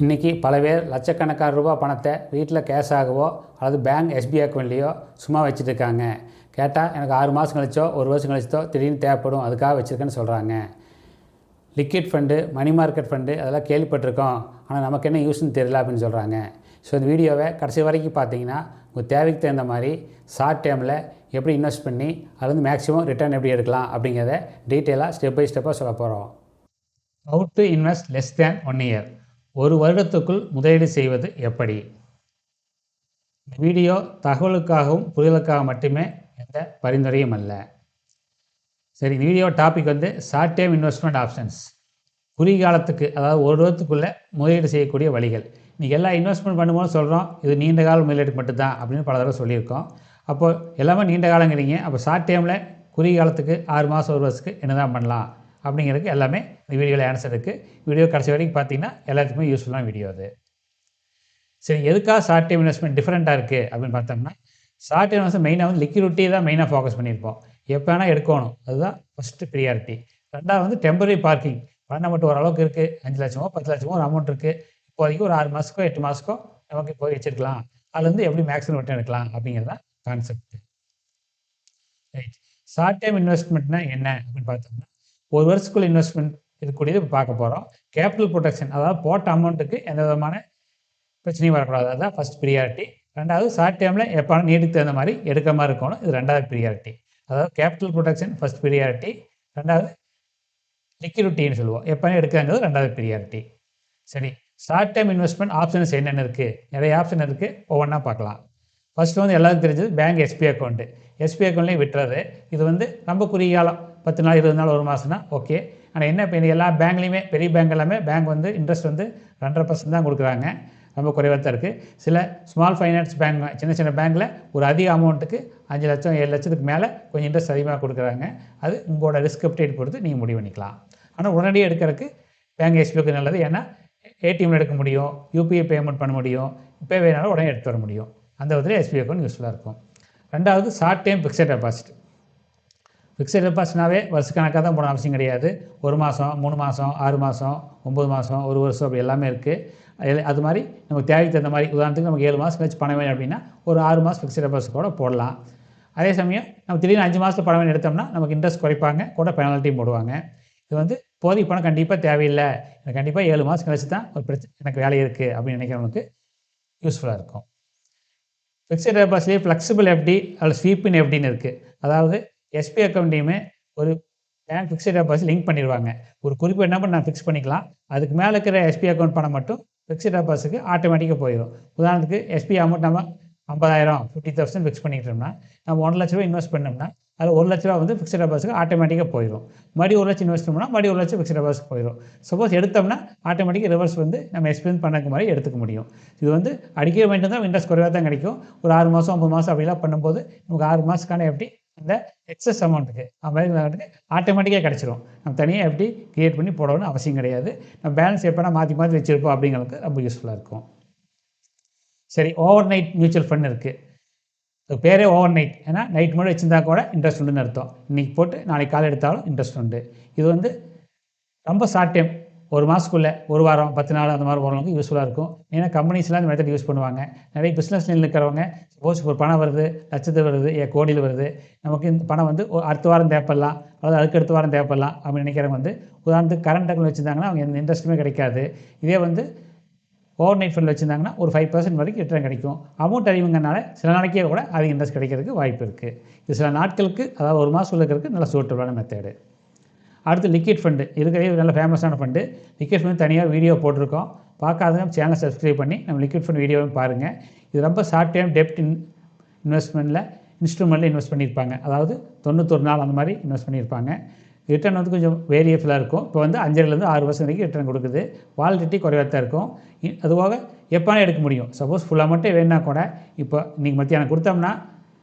இன்றைக்கி பல பேர் லட்சக்கணக்கான ரூபா பணத்தை வீட்டில் கேஷாகவோ அல்லது பேங்க் எஸ்பிஐ அக்கௌண்ட்லேயோ சும்மா வச்சுட்டு இருக்காங்க. கேட்டால் எனக்கு 6 மாதம் கழிச்சோ 1 வருஷம் கழிச்சோ திடீர்னு தேவைப்படும், அதுக்காக வச்சுருக்கேன்னு சொல்கிறாங்க. Liquid fund, money market fund அதெல்லாம் கேள்விப்பட்டிருக்கோம், ஆனால் நமக்கு என்ன யூஸ்ன்னு தெரியல அப்படின்னு சொல்கிறாங்க. ஸோ இந்த வீடியோவை கடைசி வரைக்கும் பார்த்தீங்கன்னா உங்கள் தேவைக்கு தகுந்த மாதிரி ஷார்ட் டேர்மில் எப்படி இன்வெஸ்ட் பண்ணி அதுலேருந்து மேக்ஸிமம் ரிட்டர்ன் எப்படி எடுக்கலாம் அப்படிங்கிறத டீட்டெயிலாக ஸ்டெப் பை ஸ்டெப்பாக சொல்ல போகிறோம். How to invest less than 1 year, ஒரு வருடத்துக்குள் முதலீடு செய்வது எப்படி? இந்த வீடியோ தகவலுக்காகவும் புரிதலுக்காக மட்டுமே எந்த பரிந்துரையும் அல்ல. சரி, இந்த வீடியோ டாபிக் வந்து ஷார்ட் டேர்ம் இன்வெஸ்ட்மெண்ட் ஆப்ஷன்ஸ், குறுகிய அதாவது ஒரு வருடத்துக்குள்ளே முதலீடு செய்யக்கூடிய வழிகள். இன்றைக்கி எல்லா இன்வெஸ்ட்மெண்ட் பண்ணும்போது சொல்கிறோம் இது நீண்ட கால முதலீடு மட்டும்தான் அப்படின்னு பல தடவை சொல்லியிருக்கோம். அப்போது எல்லாமே நீண்ட காலங்கிறீங்க, அப்போ ஷார்ட் டேர்மில் குறுகிய காலத்துக்கு 6 மாதம் 1 வருஷத்துக்கு என்ன தான் பண்ணலாம் அப்படிங்கிறதுக்கு எல்லாமே இந்த வீடியோவில் ஆன்சர் இருக்குது. வீடியோ கடைசி வரைக்கும் பார்த்தீங்கன்னா எல்லாத்துக்குமே யூஸ்ஃபுல்லான வீடியோ அது. சரி, எதுக்காக ஷார்ட் டைம் இன்வெஸ்ட்மெண்ட் டிஃப்ரெண்ட்டாக இருக்குது அப்படின்னு பார்த்தோம்னா, ஷார்ட் டைம் இன்வெஸ்ட்மெண்ட் மெயினாக வந்து லிக்விடிட்டி தான் மெயினாக ஃபோக்கஸ் பண்ணியிருப்போம். எப்போ வேணால் எடுக்கணும், அதுதான் ஃபஸ்ட்டு ப்ரியாரிட்டி. ரெண்டாவது வந்து டெம்பரரி பார்க்கிங், பணம் மட்டும் ஓரளவுக்கு இருக்குது, 5 லட்சமோ 10 லட்சமோ ஒரு அமௌண்ட் இருக்குது, இப்போதைக்கு ஒரு 6 மாதத்துக்கோ 8 மாதத்துக்கோ நமக்கு போய் வச்சுருக்கலாம், அதுலேருந்து எப்படி மேக்ஸிமம் ரிட்டர்ன் எடுக்கலாம் அப்படிங்கிறது தான் கான்செப்ட். ரைட், ஷார்ட் டைம் இன்வெஸ்ட்மெண்ட்னா என்ன அப்படின்னு பார்த்தோம்னா, ஒரு வருஷத்துக்குள்ள இன்வெஸ்ட்மெண்ட் இருக்கக்கூடியது இப்போ பார்க்க போகிறோம். கேபிட்டல் ப்ரொடெக்ஷன், அதாவது போட்ட அமௌண்ட்டுக்கு எந்த விதமான பிரச்சனையும் வரக்கூடாது, அதுதான் ஃபஸ்ட் ப்ரியாரிட்டி. ரெண்டாவது ஷார்ட் டைமில் எப்போ நீடுக்கு தகுந்த மாதிரி எடுக்கிற மாதிரி இருக்கணும், இது ரெண்டாவது ப்ரியாரிட்டி. அதாவது கேபிட்டல் ப்ரொடெக்ஷன் ஃபஸ்ட் ப்ரியாரிட்டி, ரெண்டாவது லிக்விடிட்டின்னு சொல்லுவோம், எப்போ எடுக்கிறாங்கிறது ரெண்டாவது ப்ரியாரிட்டி. சரி, ஷார்ட் டைம் இன்வெஸ்ட்மெண்ட் ஆப்ஷன்ஸ் என்னென்ன இருக்குது? நிறைய ஆப்ஷன் இருக்குது, ஒவ்வொன்றா பார்க்கலாம். ஃபஸ்ட்டு வந்து எல்லாருக்கும் தெரிஞ்சது பேங்க் எஸ்பிஐ அக்கௌண்ட்டு. எஸ்பிஐ அக்கௌண்ட்லேயும் விட்டுறது, இது வந்து ரொம்ப குறுகிய காலம், 10 நாள் 20 நாள் 1 மாதம்னா ஓகே. ஆனால் என்ன, இப்போ எல்லா பேங்க்லேயுமே பெரிய பேங்க் எல்லாமே பேங்க் வந்து இன்ட்ரெஸ்ட் வந்து 2.5% தான் கொடுக்குறாங்க, ரொம்ப குறைவாக தான் இருக்குது. சில ஸ்மால் ஃபைனான்ஸ் பேங்க், சின்ன சின்ன பேங்க்கில் ஒரு அதிக அமௌண்ட்டுக்கு 5 லட்சம் 7 லட்சத்துக்கு மேலே கொஞ்சம் இன்ட்ரெஸ்ட் அதிகமாக கொடுக்குறாங்க. அது உங்களோட ரிஸ்க் அப்டேட் பொறுத்து நீங்கள் முடிவு பண்ணிக்கலாம். ஆனால் உடனடியாக எடுக்கிறதுக்கு பேங்க் எஸ்பிஐக்கு நல்லது, ஏன்னா ஏடிஎம்மில் எடுக்க முடியும், யூபிஐ பேமெண்ட் பண்ண முடியும், இப்போ வேணாலும் உடனே எடுத்து வர முடியும். அந்த விதத்தில் எஸ்பிஐ அக்கௌண்ட் யூஸ்ஃபுல்லாக இருக்கும். ரெண்டாவது short time fixed deposit. Fixed டெபாசிட்னாவே வருஷக்கணக்காக தான் போன அவசியம் கிடையாது. 1 மாதம் 3 மாதம் 6 மாதம் 9 மாதம் 1 வருஷம் அப்படி எல்லாமே இருக்குது. அது மாதிரி நமக்கு தேவைக்கு தகுந்த மாதிரி, உதாரணத்துக்கு நமக்கு 7 மாதம் கழிச்சு பணம் வேணும் அப்படின்னா ஒரு 6 மாதம் ஃபிக்ஸட் டெபாசிட் கூட போடலாம். அதே சமயம் நம்ம திடீர்னு 5 மாதத்தில் பணம் வேணும் எடுத்தோம்னா நமக்கு இன்ட்ரெஸ்ட் குறைப்பாங்க, கூட பெனால்ட்டியும் போடுவாங்க. இது வந்து போதிய பணம் கண்டிப்பாக தேவையில்லை, எனக்கு கண்டிப்பாக 7 மாதம் கழிச்சு தான் ஒரு பிரச்சனை எனக்கு வேலை இருக்குது அப்படின்னு நினைக்கிறவங்களுக்கு யூஸ்ஃபுல்லாக இருக்கும். ஃபிக்ஸட் டெபாசிட்லேயே ஃப்ளெக்சிபிள் எஃப்டி அல்லது ஸ்வீப்பின் எஃப்டின்னு இருக்குது. அதாவது எஸ்பிஐ அக்கௌண்ட்டையுமே ஒரு பேங்க் ஃபிக்ஸட் டெபாசிட் லிங்க் பண்ணிடுவாங்க. ஒரு குறிப்பிட்ட நம்பர் நான் ஃபிக்ஸ் பண்ணிக்கலாம், அதுக்கு மேலே இருக்கிற எஸ்பிஐ அக்கௌண்ட் பணம் மட்டும் ஃபிக்ஸட் டெபாசிட்டுக்கு ஆட்டோமேட்டிக்காக போயிடும். உதாரணத்துக்கு எஸ்பிஐ அமௌண்ட் நம்ம 50,000 50,000 ஃபிக்ஸ் பண்ணிக்கிட்டோம்னா, நம்ம 1 லட்ச ரூபா இன்வெஸ்ட் பண்ணோம்னா அதில் 1 லட்ச ரூபா வந்து ஃபிக்ஸட் டெபாசிட்டுக்கு ஆட்டோமேட்டிக்காக போயிடும். மறுபடியும் 1 லட்சம் இன்வெஸ்ட் பண்ணோம்னா மறுபடியும் 1 லட்சம் ஃபிக்ஸட் டெபாசிட் போயிடும். சப்போஸ் எடுத்தோம்னா ஆட்டோமேட்டிக்காக ரிவர்ஸ் வந்து நம்ம எக்ஸ்பென்ஸ் பண்ணுற மாதிரி எடுத்துக்க முடியும். இது வந்து அடிக்கிற மட்டும் தான் இன்ட்ரெஸ்ட் குறைவாக தான் கிடைக்கும். ஒரு 6 மாதம் 9 மாதம் அப்படிலாம் பண்ணும்போது நமக்கு 6 மாதத்துக்கான எஃப்டி அந்த எக்ஸஸ் அமௌண்ட்டுக்கு ஆட்டோமேட்டிக்காக கிடச்சிரும். நம்ம தனியாக எஃப்டி கிரியேட் பண்ணி போடணும்னு அவசியம் கிடையாது. நம்ம பேலன்ஸ் எப்போனா மாற்றி மாற்றி வச்சுருப்போம் அப்படிங்கிறதுக்கு ரொம்ப யூஸ்ஃபுல்லாக இருக்கும். சரி, ஓவர் நைட் மியூச்சுவல் ஃபண்ட் இருக்குது. பேரே ஓவர் நைட், ஏன்னா நைட் மட்டும் வச்சுருந்தா கூட இன்ட்ரெஸ்ட் உண்டுன்னு அர்த்தம். இன்றைக்கி போட்டு நாளைக்கு காலை எடுத்தாலும் இன்ட்ரெஸ்ட் உண்டு. இது வந்து ரொம்ப ஷார்ட் டைம், 1 மாதத்துக்குள்ளே 1 வாரம் 10 நாள் அந்த மாதிரி போகிறவங்களுக்கு யூஸ்ஃபுல்லாக இருக்கும். ஏன்னா கம்பெனிஸ்லாம் இந்த மெத்தட் யூஸ் பண்ணுவாங்க. நிறைய பிஸ்னஸில் இருக்கிறவங்க சப்போஸ் ஒரு பணம் வருது, லட்சத்து வருது, கோடியில் வருது, நமக்கு இந்த பணம் வந்து அடுத்த வாரம் தேவைப்படலாம் அல்லது அதுக்கு அடுத்த வாரம் தேவைப்படலாம் அப்படின்னு நினைக்கிறவங்க வந்து உதாரணத்துக்கு கரண்ட் அக்கௌண்ட் வச்சுருந்தாங்கன்னா அவங்க எந்த இன்ட்ரெஸ்ட்டுமே கிடைக்காது. இதே வந்து ஓவர் நைட் ஃபண்ட் வச்சுருந்தாங்கன்னா ஒரு 5% வரைக்கும் ரிட்டர்ன் கிடைக்கும். அமௌண்ட் அதிகங்கிறனால சில நாளைக்கே கூட அதிக இன்ட்ரெஸ்ட் கிடைக்கிறதுக்கு வாய்ப்பு இருக்குது. இது சில நாட்களுக்கு, அதாவது 1 மாதம் இருக்கிறதுக்கு நல்ல சூட்டபிளான மெத்தேடு. அடுத்து லிக்விட் ஃபண்டு, இருக்கிறதே நல்ல ஃபேமஸான ஃபண்டு. லிக்விட் ஃபண்ட் தனியாக வீடியோ போட்டிருக்கோம், பார்க்காதவங்க சேனலை சப்ஸ்கிரைப் பண்ணி நம்ம லிக்விட் ஃபண்ட் வீடியோவும் பாருங்கள். இது ரொம்ப ஷார்ட் டைம் டெப்ட் இன்வெஸ்ட்மெண்ட்டில் இன்ஸ்ட்ருமெண்ட்டில் இன்வெஸ்ட் பண்ணியிருப்பாங்க, அதாவது 91 நாள் அந்த மாதிரி இன்வெஸ்ட் பண்ணியிருப்பாங்க. ரிட்டர்ன் வந்து கொஞ்சம் வேரியபிளாக இருக்கும். இப்போ வந்து 5லேருந்து 6 வருஷம் வரைக்கும் ரிட்டர்ன் கொடுக்குது. வாலிடிட்டி குறைவாக தான் இருக்கும். அதுபோக எப்போனா எடுக்க முடியும். சப்போஸ் ஃபுல் அமௌண்ட்டே வேணுன்னா கூட இப்போ இன்றைக்கி மத்தியானம் கொடுத்தோம்னா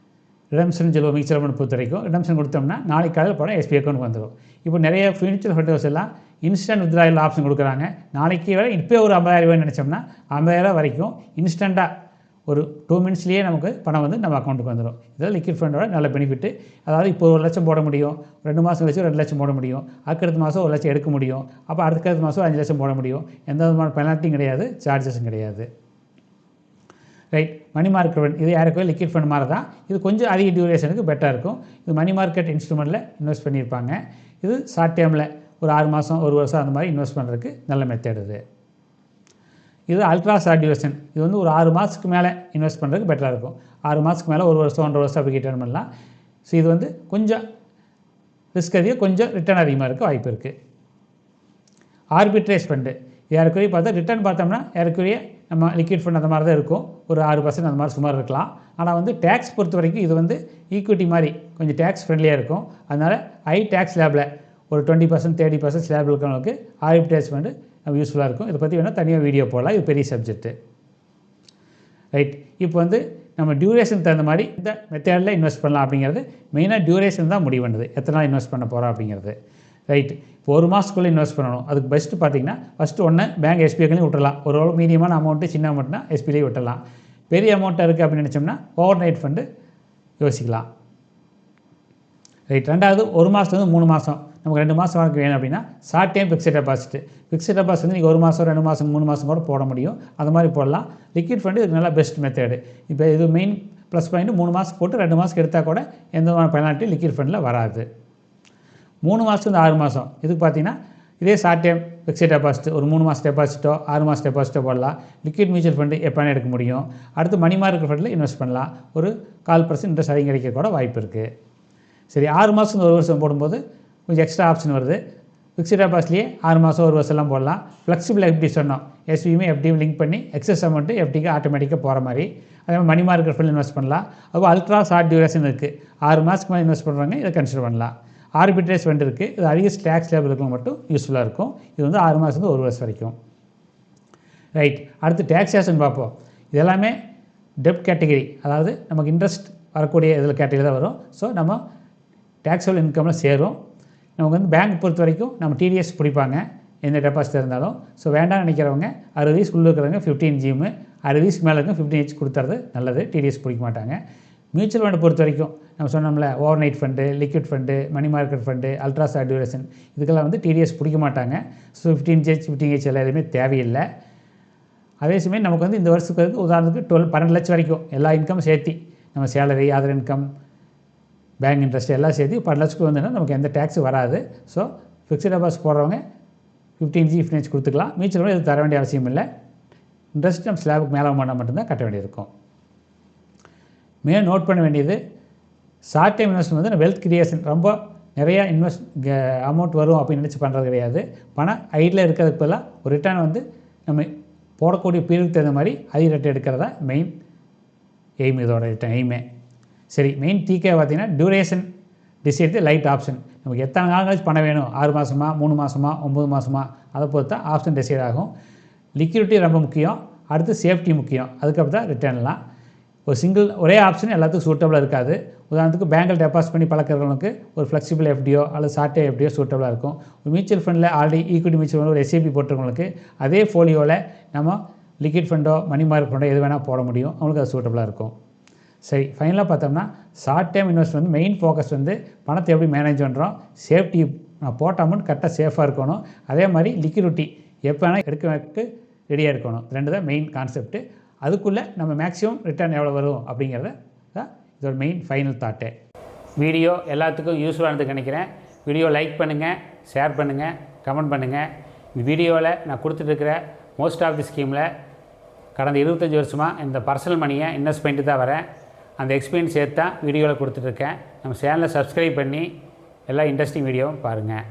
ரிடம்ஷன் சொல்லுவோம், மியூச்சுவல் ஃபண்ட் பொறுத்த வரைக்கும் ரிடம்ஷன் கொடுத்தோம்னா நாளைக்கு காலையில் போனால் எஸ்பிஐ அக்கௌண்ட் வந்துடும். இப்போ நிறைய மியூச்சுவல் ஃபண்ட் எல்லாம் இன்ஸ்டன்ட் வித்ட்ராயல் ஆப்ஷன் கொடுக்குறாங்க. நாளைக்கு வரை இப்போ ஒரு 50,000 ரூபாய் நினச்சோம்னா 50,000 வரைக்கும் இன்ஸ்டண்ட்டாக ஒரு 2 மினிட்ஸ்லேயே நமக்கு பணம் வந்து நம்ம அக்கௌண்ட்டுக்கு வந்துடும். இதெல்லாம் லிக்விட் ஃபண்டோட நல்ல பெனிஃபிட்டு. அதாவது இப்போ 1 லட்சம் போட முடியும், 2 மாதம் கழிச்சு 2 லட்சம் போட முடியும், அடுத்த மாதம் 1 லட்சம் எடுக்க முடியும், அப்போ அடுத்த மாதம் 5 லட்சம் போட முடியும். எந்த விதமான பெனால்ட்டியும் கிடையாது, சார்ஜஸும் கிடையாது. ரைட். மணி மார்க்கெட் ஃபண்ட் இது யாருக்கோ லிக்விட் ஃபண்ட் மாதிரி தான். இது கொஞ்சம் அதிக டியூரேஷனுக்கு பெட்டராக இருக்கும். இது மணி மார்க்கெட் இன்ஸ்ட்ருமெண்ட்டில் இன்வெஸ்ட் பண்ணியிருப்பாங்க. இது ஷார்ட் டேர்மில் ஒரு 6 மாதம் 1 வருஷம் அந்த மாதிரி இன்வெஸ்ட் பண்ணுறதுக்கு நல்ல மெத்தட் இது. இது அல்ட்ரா ஷார்ட் டியூரேஷன். இது வந்து ஒரு 6 மாதத்துக்கு மேலே இன்வெஸ்ட் பண்ணுறதுக்கு பெட்டராக இருக்கும். 6 மாதத்துக்கு மேலே 1 வருஷம் 1.5 வருஷம் அப்படி ரிட்டர்ன் பண்ணலாம். ஸோ இது வந்து கொஞ்சம் ரிஸ்க் அதிகம், கொஞ்சம் ரிட்டர்ன் அதிகமாக இருக்க வாய்ப்பு இருக்குது. ஆர்பிட்ரேஜ் ஃபண்டு ஏறக்குறைய பார்த்தா ரிட்டர்ன் பார்த்தோம்னா ஏறக்குறைய நம்ம லிக்விட் ஃபண்ட் அந்த மாதிரி தான் இருக்கும். ஒரு 6% அந்த மாதிரி சுமார் இருக்கலாம். ஆனால் வந்து டேக்ஸ் பொறுத்த வரைக்கும் இது வந்து ஈக்விட்டி மாதிரி கொஞ்சம் டேக்ஸ் ஃப்ரெண்ட்லியாக இருக்கும். அதனால் ஹை டேக்ஸ் ஸ்லாபில் ஒரு 20% 30% ஸ்லாபில் இருக்கிறவங்களுக்கு ஆர்பிட்ரேஜ் ஃபண்டு நம்ம யூஸ்ஃபுல்லாக இருக்கும். இதை பற்றி வேணால் தனியாக வீடியோ போடலாம். இது பெரிய சப்ஜெக்ட்டு. ரைட். இப்போ வந்து நம்ம டியூரேஷனுக்கு தகுந்த மாதிரி இந்த மெத்தடில் இன்வெஸ்ட் பண்ணலாம் அப்படிங்கிறது மெயினாக டியூரேஷன் தான் முடிவு பண்ணுது, எத்தனை நாள் இன்வெஸ்ட் பண்ண போகிறோம் அப்படிங்கிறது. ரைட். இப்போ 1 மாதத்துக்குள்ளே இன்வெஸ்ட் பண்ணணும். அதுக்கு பெஸ்ட்டு பார்த்தீங்கன்னா ஃபஸ்ட்டு ஒன்று பேங்க் எஸ்பிஐலையும் விட்டுறலாம். ஒரு மீடியமான அமௌண்ட்டு சின்ன அமௌண்ட்னா எஸ்பிஐலையும் விட்டுடலாம். பெரிய அமௌண்ட்டாக இருக்குது அப்படின்னு நினச்சோம்னா ஓவர் நைட் ஃபண்டு யோசிக்கலாம். ரைட். ரெண்டாவது 1 மாதத்துலேருந்து 3 மாதம் நமக்கு 2 மாதம் வரைக்கும் வேணும் அப்படின்னா short time fixed deposit. Fixed deposit வந்து நீங்கள் 1 மாதம் 2 மாதம் 3 மாதம் கூட போட முடியும். அது மாதிரி போடலாம். லிக்விட் ஃபண்டு இது நல்லா பெஸ்ட் மெத்தேடு. இப்போ இது மெயின் ப்ளஸ் பாயிண்ட் 3 மாதம் போட்டு 2 மாதம் எடுத்தால் கூட எந்த விதமான பெனால்ட்டி லிக்விட் ஃபண்டில் வராது. 3 மாதத்துலேருந்து 6 மாதம் இதுக்கு பார்த்தீங்கன்னா இதே ஷார்ட் டைம் ஃபிக்ஸட் டெபாசிட் ஒரு 3 மாதம் டெபாசிட்டோ 6 மாதம் டெபாசிட்டோ போடலாம். லிக்விட் மியூச்சுவல் ஃபண்டு எப்போனா எடுக்க முடியும். அடுத்து மணி மார்க்கெட் ஃபண்டில் இன்வெஸ்ட் பண்ணலாம். ஒரு 4% இன்ட்ரெஸ்ட் அதிகம் கிடைக்க கூட வாய்ப்பு இருக்குது. சரி, 6 மாதம் 1 வருஷம் போடும்போது கொஞ்சம் எக்ஸ்ட்ரா ஆப்ஷன் வருது. ஃபிக்ஸட் டெபாசிட்லேயே 6 மாதம் 1 வருஷம்லாம் போடலாம். ஃப்ளெக்சிபிள் எஃப்டி சொன்னோம், எஸ்பியுமே எஃப்டியும் லிங்க் பண்ணி எக்ஸஸ் அமௌண்ட்டு எஃப்டிக்கு ஆட்டோமேட்டிக்காக போகிற மாதிரி. அதே மாதிரி மணி மார்க்கெட் ஃபண்டில் இன்வெஸ்ட் பண்ணலாம். அப்போ அல்ட்ரா ஷார்ட் டியூரேஷன் இருக்குது. 6 மாதத்துக்கு மேலே இன்வெஸ்ட் பண்ணுறாங்க, இதை கன்சிடர் பண்ணலாம். ஆர்பிட்ரேஜ் ஃபண்ட் இருக்குது. இது அதிக டேக்ஸ் லேபிள் இருக்கிறவங்க மட்டும் யூஸ்ஃபுல்லாக இருக்கும். இது வந்து 6 மாதத்துலேருந்து 1 வருஷம் வரைக்கும். ரைட். அடுத்து டேக்ஸேஷன் பார்ப்போம். இது எல்லாமே டெப்ட் கேட்டகரி, அதாவது நமக்கு இன்ட்ரெஸ்ட் வரக்கூடிய இதில் கேட்டகரி தான் வரும். ஸோ நம்ம டேக்ஸபிள் இன்கமில் சேரும். நமக்கு வந்து பேங்க் பொறுத்த வரைக்கும் நம்ம டிடிஎஸ் பிடிப்பாங்க எந்த டெபாசிட் இருந்தாலும். ஸோ வேண்டாம்னு நினைக்கிறவங்க 60 வயசுக்குள்ளே இருக்கிறவங்க 15 ஜிஎம்மு, 60 வயசுக்கு மேலே இருக்க 15 கொடுத்துறது நல்லது. டிடிஎஸ் பிடிக்க மாட்டாங்க. மியூச்சுவல் ஃபண்டை பொறுத்த வரைக்கும் நம்ம சொன்னோம்ல, overnight fund, liquid fund, money market fund, ultra short duration இதுக்கெல்லாம் வந்து டிடிஎஸ் பிடிக்க மாட்டாங்க. ஸோ 15 எல்லாம் எதுவுமே தேவையில்லை. அதே சமயம் நமக்கு வந்து இந்த வருஷத்துக்கு உதாரணத்துக்கு 12 லட்சம் வரைக்கும் எல்லா இன்கம் சேர்த்து நம்ம salary, other income, bank interest எல்லாம் சேர்த்து 12 லட்சத்துக்கு வந்துன்னா நமக்கு எந்த டேக்ஸும் வராது. ஸோ ஃபிக்ஸட் டெபாசிட் போடுறவங்க 15 கொடுத்துக்கலாம். மியூச்சுவல் ஃபண்ட் இது தர வேண்டிய அவசியம் இல்லை. இன்ட்ரெஸ்ட் நம்ம ஸ்லாபுக்கு மேலே அமௌண்ட்டாக மட்டும்தான் கட்ட வேண்டியிருக்கும். மேலும் நோட் பண்ண வேண்டியது, ஷார்ட் டைம் இன்வெஸ்ட்மெண்ட் வந்து வெல்த் கிரியேஷன் ரொம்ப நிறையா அமௌண்ட் வரும் அப்படின்னு நினச்சி பண்ணுறது கிடையாது. பணம் ஐடில் இருக்கிறதுக்கு பதிலாக ஒரு ரிட்டர்ன் வந்து நம்ம போடக்கூடிய பீரியடுக்கு தகுந்த மாதிரி அதிக ரேட் எடுக்கிறதா மெயின் எய்ம். இதோட ரிட்டர்ன் எய்மே சரி. மெயின் டீக்கே பார்த்தீங்கன்னா டியூரேஷன் டிசைட் லைட் ஆப்ஷன். நமக்கு எத்தனை நாள் கழிச்சு பணம் வேணும், 6 மாதமா 3 மாதமா 9 மாதமா அதை பொறுத்தா ஆப்ஷன் டிசைட் ஆகும். லிக்விடிட்டி ரொம்ப முக்கியம். அடுத்து சேஃப்டி முக்கியம். அதுக்கப்புறம் தான் ரிட்டர்ன்லாம். ஒரே ஆப்ஷன் எல்லாத்துக்கும் சூட்டபுளாக இருக்காது. உதாரணத்துக்கு பேங்கில் டெபாசிட் பண்ணி பழக்கிறவங்களுக்கு ஒரு ஃப்ளெக்சிபிள் எஃப்டியோ அல்லது ஷார்ட் டைம் எஃப்டியோ சூட்டபுளாக இருக்கும். ஒரு மியூச்சுவல் ஃபண்டில் ஆல்ரெடி ஈக்விட்டி மியூச்சுவல் ஃபண்ட் ஒரு எஸ்ஐபி போட்டிருக்கவங்களுக்கு அதே ஃபோலியோவில் நம்ம லிக்விட் ஃபண்டோ மணி மார்க்கெட் ஃபண்டோ எது வேணால் போட முடியும். அவங்களுக்கு அது சூட்டபுளாக இருக்கும். சரி, ஃபைனலாக பார்த்தோம்னா ஷார்ட் டைம் இன்வெஸ்ட்மெண்ட் வந்து மெயின் ஃபோக்கஸ் வந்து பணத்தை எப்படி மேனேஜ் பண்ணுறோம், சேஃப்டி போட்ட அமௌண்ட் கரெக்டாக சேஃபாக இருக்கணும். அதே மாதிரி லிக்விடிட்டி எப்போ வேணால் எடுக்க ரெடியாக இருக்கணும். 2 தான் மெயின் கான்செப்ட்டு. அதுக்குள்ளே நம்ம மேக்ஸிமம் ரிட்டர்ன் எவ்வளோ வரும் அப்படிங்கிறத தான் இதோட மெயின் ஃபைனல் தாட்டு. வீடியோ எல்லாத்துக்கும் யூஸ்ஃபுல்லானது நினைக்கிறேன். வீடியோ லைக் பண்ணுங்கள், ஷேர் பண்ணுங்கள், கமெண்ட் பண்ணுங்கள். இந்த வீடியோவில் நான் கொடுத்துட்ருக்கிற மோஸ்ட் ஆஃப் தி ஸ்கீமில் கடந்த 25 வருஷமாக இந்த பர்சனல் மணியை இன்வெஸ்ட் பண்ணிட்டு தான் வரேன். அந்த எக்ஸ்பீரியன்ஸ் சேர்த்து தான் வீடியோவில் கொடுத்துட்ருக்கேன். நம்ம சேனலை சப்ஸ்கிரைப் பண்ணி எல்லா இன்ட்ரெஸ்டிங் வீடியோவும் பாருங்கள்.